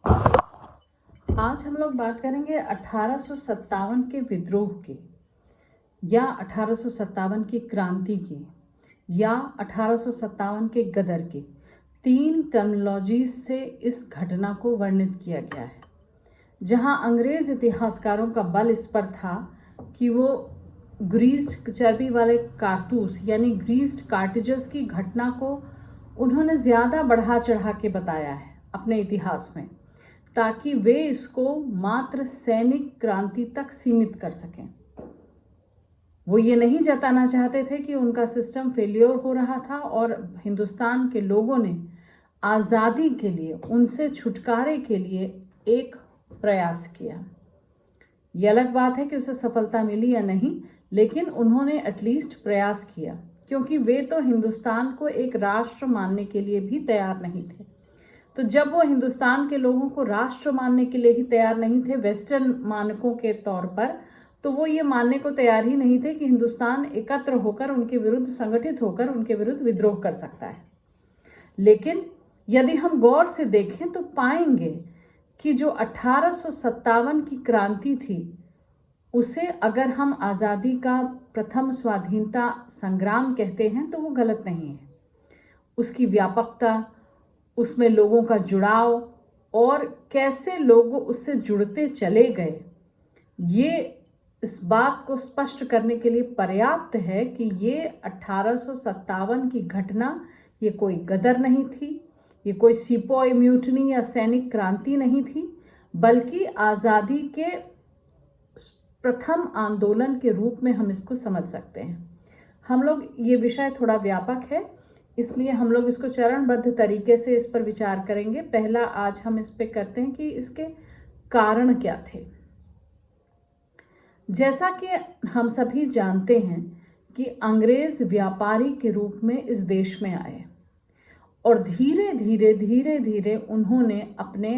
आज हम लोग बात करेंगे 1857 के विद्रोह की, या 1857 की क्रांति की, या 1857 के गदर की। तीन टर्मिनोलॉजी से इस घटना को वर्णित किया गया है, जहां अंग्रेज इतिहासकारों का बल इस पर था कि वो ग्रीस्ड चर्बी वाले कारतूस यानी ग्रीस्ड कार्टिजेस की घटना को उन्होंने ज़्यादा बढ़ा चढ़ा के बताया है अपने इतिहास में, ताकि वे इसको मात्र सैनिक क्रांति तक सीमित कर सकें। वो ये नहीं जताना चाहते थे कि उनका सिस्टम फेल्योर हो रहा था और हिंदुस्तान के लोगों ने आज़ादी के लिए, उनसे छुटकारे के लिए एक प्रयास किया। ये अलग बात है कि उसे सफलता मिली या नहीं, लेकिन उन्होंने एटलीस्ट प्रयास किया, क्योंकि वे तो हिंदुस्तान को एक राष्ट्र मानने के लिए भी तैयार नहीं थे। तो जब वो हिंदुस्तान के लोगों को राष्ट्र मानने के लिए ही तैयार नहीं थे वेस्टर्न मानकों के तौर पर, तो वो ये मानने को तैयार ही नहीं थे कि हिंदुस्तान एकत्र होकर उनके विरुद्ध, संगठित होकर उनके विरुद्ध विद्रोह कर सकता है। लेकिन यदि हम गौर से देखें तो पाएंगे कि जो 1857 की क्रांति थी, उसे अगर हम आज़ादी का प्रथम स्वाधीनता संग्राम कहते हैं तो वो गलत नहीं है। उसकी व्यापकता, उसमें लोगों का जुड़ाव और कैसे लोग उससे जुड़ते चले गए, ये इस बात को स्पष्ट करने के लिए पर्याप्त है कि ये 1857 की घटना ये कोई गदर नहीं थी, ये कोई सिपोई म्यूटनी या सैनिक क्रांति नहीं थी, बल्कि आज़ादी के प्रथम आंदोलन के रूप में हम इसको समझ सकते हैं। हम लोग, ये विषय थोड़ा व्यापक है, इसलिए हम लोग इसको चरणबद्ध तरीके से इस पर विचार करेंगे। पहला आज हम इस पे करते हैं कि इसके कारण क्या थे। जैसा कि हम सभी जानते हैं कि अंग्रेज व्यापारी के रूप में इस देश में आए और धीरे धीरे उन्होंने अपने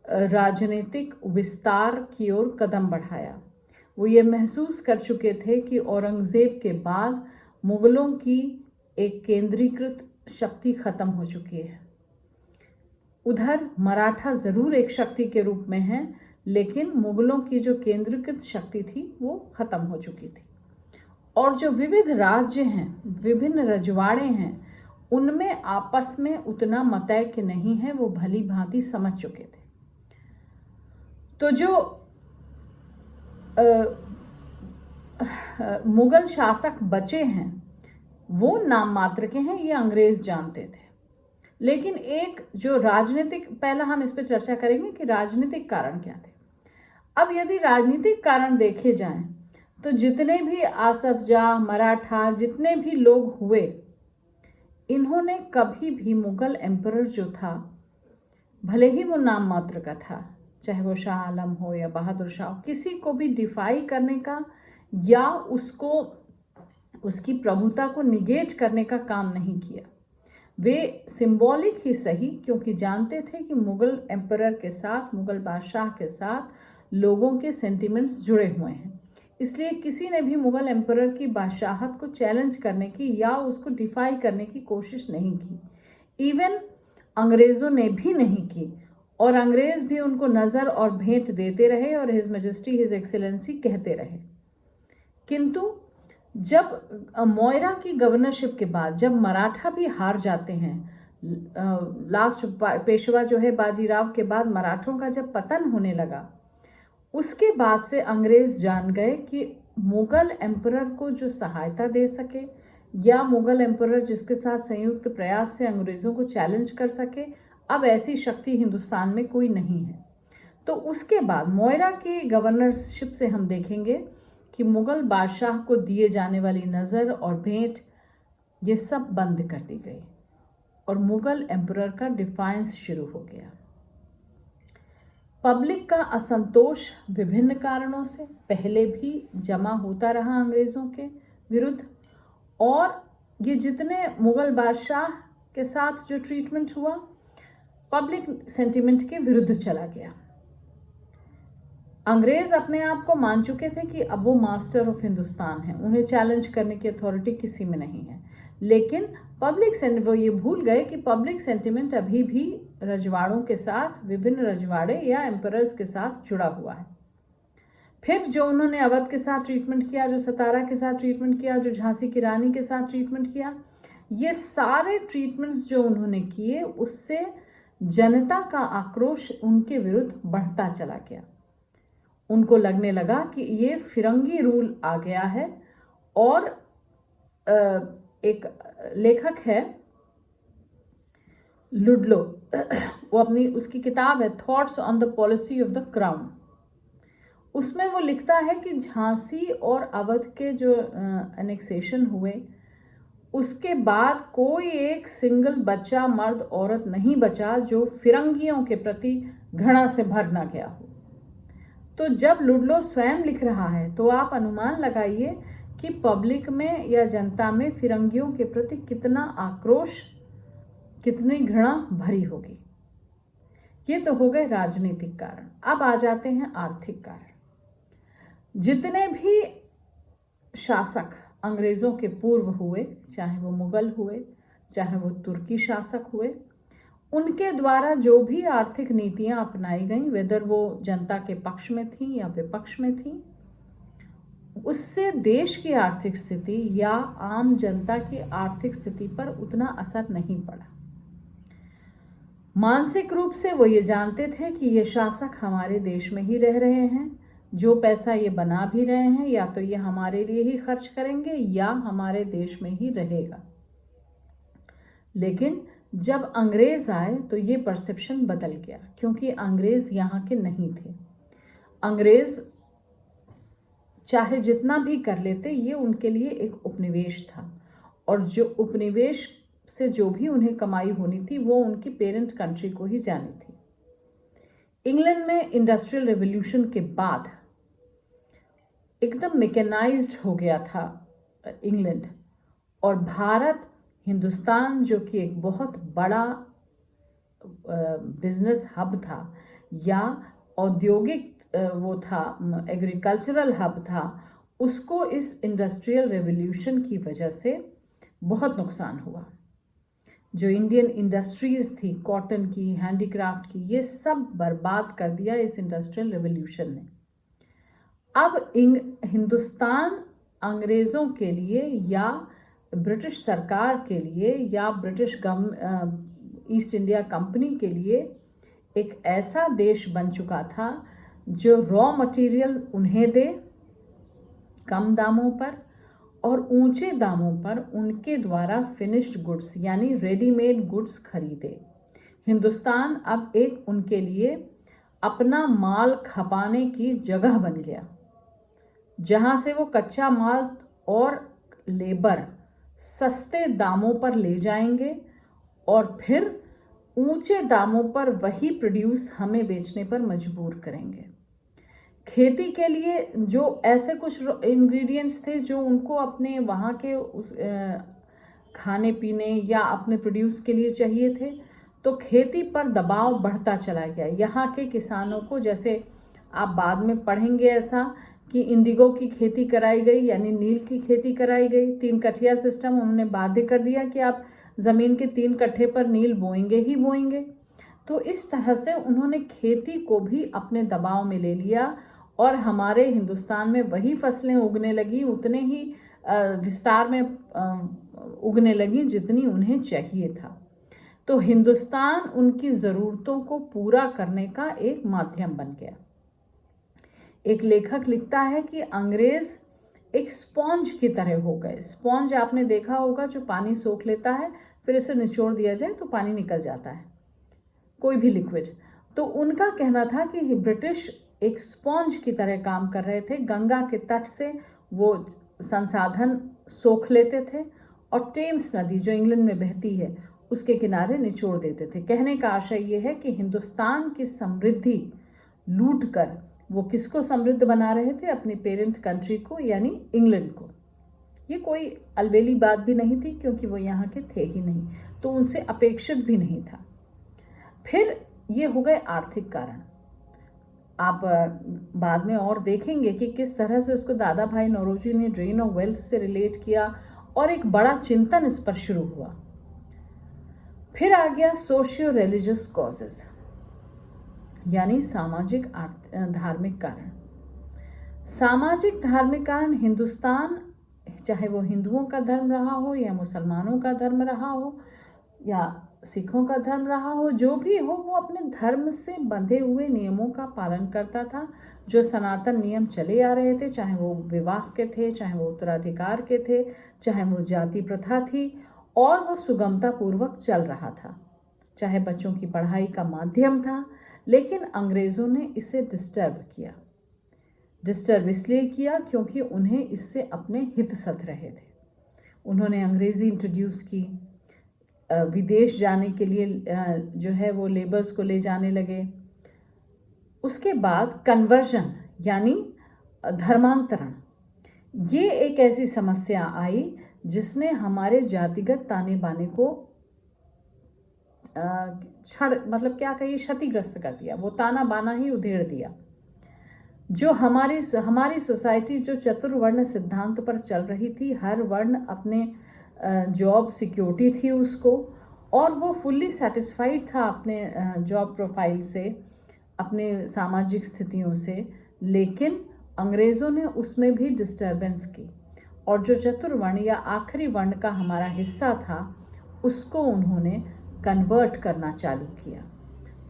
राजनीतिक विस्तार की ओर कदम बढ़ाया। वो ये महसूस कर चुके थे कि औरंगज़ेब के बाद मुग़लों की एक केंद्रीकृत शक्ति खत्म हो चुकी है। उधर मराठा ज़रूर एक शक्ति के रूप में है, लेकिन मुग़लों की जो केंद्रीकृत शक्ति थी वो खत्म हो चुकी थी। और जो विविध राज्य हैं, विभिन्न रजवाड़े हैं, उनमें आपस में उतना मतैक्य नहीं है, वो भली भांति समझ चुके थे। तो जो मुग़ल शासक बचे हैं वो नाम मात्र के हैं, ये अंग्रेज जानते थे। लेकिन एक जो राजनीतिक, पहला हम इस पर चर्चा करेंगे कि राजनीतिक कारण क्या थे। अब यदि राजनीतिक कारण देखे जाएं तो जितने भी आसफ जाह, मराठा, जितने भी लोग हुए, इन्होंने कभी भी मुग़ल एम्परर जो था, भले ही वो नाम मात्र का था, चाहे वो शाह आलम हो या बहादुर शाह, किसी को भी डिफाई करने का या उसको, उसकी प्रभुता को निगेट करने का काम नहीं किया। वे सिंबॉलिक ही सही, क्योंकि जानते थे कि मुग़ल एम्परर के साथ, मुग़ल बादशाह के साथ लोगों के सेंटिमेंट्स जुड़े हुए हैं। इसलिए किसी ने भी मुग़ल एम्परर की बादशाहत को चैलेंज करने की या उसको डिफाई करने की कोशिश नहीं की। इवन अंग्रेज़ों ने भी नहीं की, और अंग्रेज़ भी उनको नज़र और भेंट देते रहे और हिज मैजेस्टी, हिज एक्सेलेंसी कहते रहे। किंतु जब मोयरा की गवर्नरशिप के बाद, जब मराठा भी हार जाते हैं, लास्ट पेशवा जो है बाजीराव के बाद मराठों का जब पतन होने लगा, उसके बाद से अंग्रेज जान गए कि मुग़ल एम्परर को जो सहायता दे सके या मुग़ल एम्परर जिसके साथ संयुक्त प्रयास से अंग्रेज़ों को चैलेंज कर सके, अब ऐसी शक्ति हिंदुस्तान में कोई नहीं है। तो उसके बाद मोयरा की गवर्नरशिप से हम देखेंगे कि मुग़ल बादशाह को दिए जाने वाली नज़र और भेंट, ये सब बंद कर दी गई और मुग़ल एम्परर का डिफायंस शुरू हो गया। पब्लिक का असंतोष विभिन्न कारणों से पहले भी जमा होता रहा अंग्रेज़ों के विरुद्ध, और ये जितने मुग़ल बादशाह के साथ जो ट्रीटमेंट हुआ, पब्लिक सेंटिमेंट के विरुद्ध चला गया। अंग्रेज़ अपने आप को मान चुके थे कि अब वो मास्टर ऑफ हिंदुस्तान हैं, उन्हें चैलेंज करने की अथॉरिटी किसी में नहीं है। लेकिन वो ये भूल गए कि पब्लिक सेंटिमेंट अभी भी रजवाड़ों के साथ, विभिन्न रजवाड़े या एम्परर्स के साथ जुड़ा हुआ है। फिर जो उन्होंने अवध के साथ ट्रीटमेंट किया, जो सतारा के साथ ट्रीटमेंट किया, जो झांसी की रानी के साथ ट्रीटमेंट किया, ये सारे ट्रीटमेंट्स जो उन्होंने किए, उससे जनता का आक्रोश उनके विरुद्ध बढ़ता चला गया। उनको लगने लगा कि ये फिरंगी रूल आ गया है। और एक लेखक है लुडलो, वो उसकी किताब है thoughts on the policy of the crown. उसमें वो लिखता है कि झांसी और अवध के जो एनेक्सेशन हुए, उसके बाद कोई एक सिंगल बच्चा, मर्द औरत नहीं बचा जो फिरंगियों के प्रति घृणा से भर ना गया हो। तो जब लुडलो स्वयं लिख रहा है तो आप अनुमान लगाइए कि पब्लिक में या जनता में फिरंगियों के प्रति कितना आक्रोश, कितनी घृणा भरी होगी। ये तो हो गए राजनीतिक कारण। अब आ जाते हैं आर्थिक कारण। जितने भी शासक अंग्रेज़ों के पूर्व हुए, चाहे वो मुगल हुए, चाहे वो तुर्की शासक हुए, उनके द्वारा जो भी आर्थिक नीतियां अपनाई गईं, वेदर वो जनता के पक्ष में थी या विपक्ष में थी, उससे देश की आर्थिक स्थिति या आम जनता की आर्थिक स्थिति पर उतना असर नहीं पड़ा। मानसिक रूप से वो ये जानते थे कि ये शासक हमारे देश में ही रह रहे हैं, जो पैसा ये बना भी रहे हैं या तो ये हमारे लिए ही खर्च करेंगे या हमारे देश में ही रहेगा। लेकिन जब अंग्रेज आए तो ये परसेप्शन बदल गया, क्योंकि अंग्रेज यहाँ के नहीं थे। अंग्रेज चाहे जितना भी कर लेते, ये उनके लिए एक उपनिवेश था, और जो उपनिवेश से जो भी उन्हें कमाई होनी थी वो उनकी पेरेंट कंट्री को ही जानी थी। इंग्लैंड में इंडस्ट्रियल रेवोल्यूशन के बाद एकदम मैकेनाइज्ड हो गया था इंग्लैंड, और भारत, हिंदुस्तान, जो कि एक बहुत बड़ा बिजनेस हब था या औद्योगिक वो था, एग्रीकल्चरल हब था, उसको इस इंडस्ट्रियल रेवोल्यूशन की वजह से बहुत नुकसान हुआ। जो इंडियन इंडस्ट्रीज़ थी, कॉटन की, हैंडीक्राफ्ट की, ये सब बर्बाद कर दिया इस इंडस्ट्रियल रेवोल्यूशन ने। अब हिंदुस्तान अंग्रेज़ों के लिए या ब्रिटिश सरकार के लिए या ब्रिटिश ईस्ट इंडिया कंपनी के लिए एक ऐसा देश बन चुका था जो रॉ मटेरियल उन्हें दे कम दामों पर, और ऊंचे दामों पर उनके द्वारा फिनिश्ड गुड्स यानी रेडीमेड गुड्स खरीदे। हिंदुस्तान अब एक उनके लिए अपना माल खपाने की जगह बन गया, जहां से वो कच्चा माल और लेबर सस्ते दामों पर ले जाएंगे और फिर ऊंचे दामों पर वही प्रोड्यूस हमें बेचने पर मजबूर करेंगे। खेती के लिए जो ऐसे कुछ इंग्रेडिएंट्स थे जो उनको अपने वहाँ के उस खाने पीने या अपने प्रोड्यूस के लिए चाहिए थे, तो खेती पर दबाव बढ़ता चला गया। यहाँ के किसानों को, जैसे आप बाद में पढ़ेंगे ऐसा, कि इंडिगो की खेती कराई गई, यानी नील की खेती कराई गई। 3 कठिया सिस्टम उन्होंने बाध्य कर दिया कि आप ज़मीन के 3 कट्ठे पर नील बोएंगे ही बोएंगे। तो इस तरह से उन्होंने खेती को भी अपने दबाव में ले लिया, और हमारे हिंदुस्तान में वही फसलें उगने लगी, उतने ही विस्तार में उगने लगी जितनी उन्हें चाहिए था। तो हिंदुस्तान उनकी ज़रूरतों को पूरा करने का एक माध्यम बन गया। एक लेखक लिखता है कि अंग्रेज एक स्पॉन्ज की तरह हो गए। स्पॉन्ज आपने देखा होगा, जो पानी सोख लेता है, फिर इसे निचोड़ दिया जाए तो पानी निकल जाता है, कोई भी लिक्विड। तो उनका कहना था कि ब्रिटिश एक स्पॉन्ज की तरह काम कर रहे थे। गंगा के तट से वो संसाधन सोख लेते थे और टेम्स नदी जो इंग्लैंड में बहती है उसके किनारे निचोड़ देते थे। कहने का आशय ये है कि हिंदुस्तान की समृद्धि लूट कर वो किसको समृद्ध बना रहे थे? अपनी पेरेंट कंट्री को, यानी इंग्लैंड को। ये कोई अलबेली बात भी नहीं थी, क्योंकि वो यहाँ के थे ही नहीं, तो उनसे अपेक्षित भी नहीं था। फिर ये हो गए आर्थिक कारण। आप बाद में और देखेंगे कि किस तरह से उसको दादा भाई नौरोजी ने ड्रेन ऑफ वेल्थ से रिलेट किया, और एक बड़ा चिंतन इस पर शुरू हुआ। फिर आ गया सोशियो रिलीजियस कॉजेज, यानी सामाजिक धार्मिक कारण। सामाजिक धार्मिक कारण हिंदुस्तान, चाहे वो हिंदुओं का धर्म रहा हो या मुसलमानों का धर्म रहा हो या सिखों का धर्म रहा हो, जो भी हो, वो अपने धर्म से बंधे हुए नियमों का पालन करता था। जो सनातन नियम चले आ रहे थे, चाहे वो विवाह के थे, चाहे वो उत्तराधिकार के थे, चाहे वो जाति प्रथा थी, और वो सुगमता पूर्वक चल रहा था, चाहे बच्चों की पढ़ाई का माध्यम था। लेकिन अंग्रेज़ों ने इसे डिस्टर्ब किया। डिस्टर्ब इसलिए किया क्योंकि उन्हें इससे अपने हित सध रहे थे। उन्होंने अंग्रेज़ी इंट्रोड्यूस की, विदेश जाने के लिए जो है वो लेबर्स को ले जाने लगे। उसके बाद कन्वर्जन यानी धर्मांतरण, ये एक ऐसी समस्या आई जिसने हमारे जातिगत ताने बाने को मतलब क्या कहिए, क्षतिग्रस्त कर दिया। वो ताना बाना ही उधेड़ दिया। जो हमारी सोसाइटी जो चतुर्वर्ण सिद्धांत पर चल रही थी, हर वर्ण अपने जॉब सिक्योरिटी थी उसको, और वो फुल्ली सेटिस्फाइड था अपने जॉब प्रोफाइल से, अपने सामाजिक स्थितियों से। लेकिन अंग्रेज़ों ने उसमें भी डिस्टर्बेंस की, और जो चतुर्वर्ण या आखिरी वर्ण का हमारा हिस्सा था, उसको उन्होंने कन्वर्ट करना चालू किया,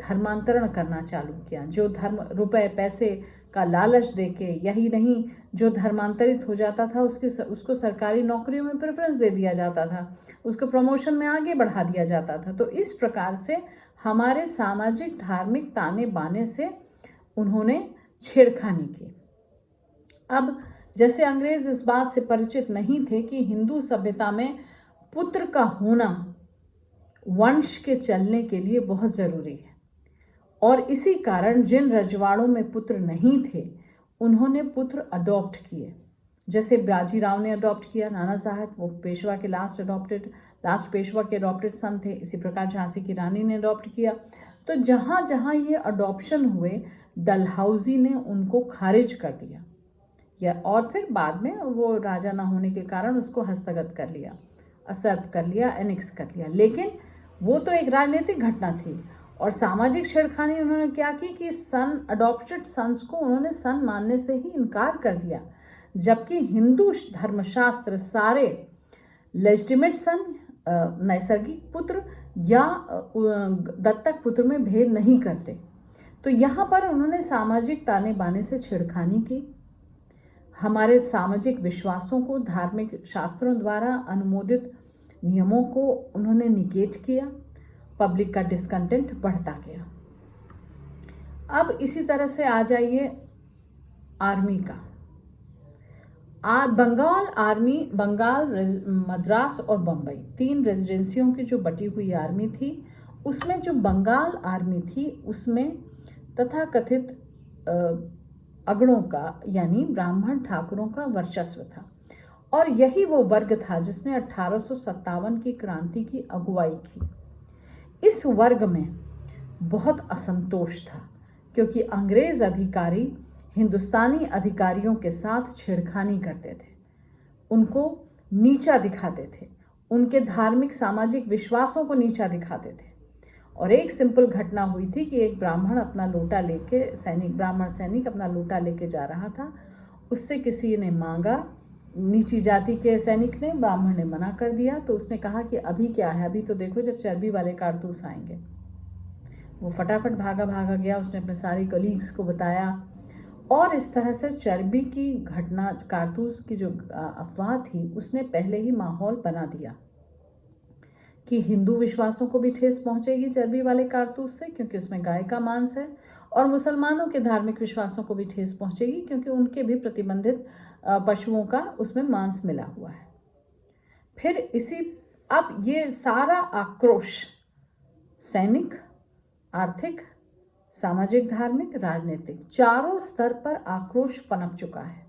धर्मांतरण करना चालू किया। जो धर्म रुपए पैसे का लालच देके, यही नहीं, जो धर्मांतरित हो जाता था उसको सरकारी नौकरियों में प्रेफरेंस दे दिया जाता था, उसको प्रमोशन में आगे बढ़ा दिया जाता था। तो इस प्रकार से हमारे सामाजिक धार्मिक ताने बाने से उन्होंने छेड़खानी की। अब जैसे अंग्रेज इस बात से परिचित नहीं थे कि हिंदू सभ्यता में पुत्र का होना वंश के चलने के लिए बहुत ज़रूरी है, और इसी कारण जिन रजवाड़ों में पुत्र नहीं थे उन्होंने पुत्र अडॉप्ट किए। जैसे बाजीराव ने अडॉप्ट किया, नाना साहब वो पेशवा के लास्ट पेशवा के अडॉप्टेड सन थे। इसी प्रकार झांसी की रानी ने अडॉप्ट किया। तो जहाँ जहाँ ये अडॉप्शन हुए, डलहौजी ने उनको खारिज कर दिया, और फिर बाद में वो राजा ना होने के कारण उसको हस्तगत कर लिया, असर्प कर लिया, एनेक्स कर लिया। लेकिन वो तो एक राजनीतिक घटना थी। और सामाजिक छेड़खानी उन्होंने क्या की कि अडॉप्टेड सन्स को उन्होंने सन मानने से ही इनकार कर दिया, जबकि हिंदू धर्मशास्त्र सारे लेजिटिमेट सन, नैसर्गिक पुत्र या दत्तक पुत्र में भेद नहीं करते। तो यहाँ पर उन्होंने सामाजिक ताने बाने से छेड़खानी की। हमारे सामाजिक विश्वासों को, धार्मिक शास्त्रों द्वारा अनुमोदित नियमों को उन्होंने निगेट किया। पब्लिक का डिस्कंटेंट बढ़ता गया। अब इसी तरह से आ जाइए आर्मी का। बंगाल आर्मी, बंगाल, मद्रास और बम्बई, 3 रेजिडेंसियों की जो बटी हुई आर्मी थी, उसमें जो बंगाल आर्मी थी उसमें तथाकथित अगड़ों का, यानी ब्राह्मण ठाकुरों का वर्चस्व था। और यही वो वर्ग था जिसने 1857 की क्रांति की अगुवाई की। इस वर्ग में बहुत असंतोष था क्योंकि अंग्रेज अधिकारी हिंदुस्तानी अधिकारियों के साथ छेड़खानी करते थे, उनको नीचा दिखाते थे, उनके धार्मिक सामाजिक विश्वासों को नीचा दिखाते थे। और एक सिंपल घटना हुई थी कि एक ब्राह्मण अपना लोटा लेके, ब्राह्मण सैनिक अपना लोटा लेके जा रहा था। उससे किसी ने मांगा, नीची जाति के सैनिक ने, ब्राह्मण ने मना कर दिया। तो उसने कहा कि अभी क्या है, अभी तो देखो जब चर्बी वाले कारतूस आएंगे। वो फटाफट भागा गया, उसने अपने सारे कलीग्स को बताया, और इस तरह से चर्बी की घटना, कारतूस की जो अफवाह थी, उसने पहले ही माहौल बना दिया कि हिंदू विश्वासों को भी ठेस पहुंचेगी चर्बी वाले कारतूस से, क्योंकि उसमें गाय का मांस है, और मुसलमानों के धार्मिक विश्वासों को भी ठेस पहुंचेगी क्योंकि उनके भी प्रतिबंधित पशुओं का उसमें मांस मिला हुआ है। फिर अब ये सारा आक्रोश सैनिक, आर्थिक, सामाजिक, धार्मिक, राजनीतिक, चारों स्तर पर आक्रोश पनप चुका है।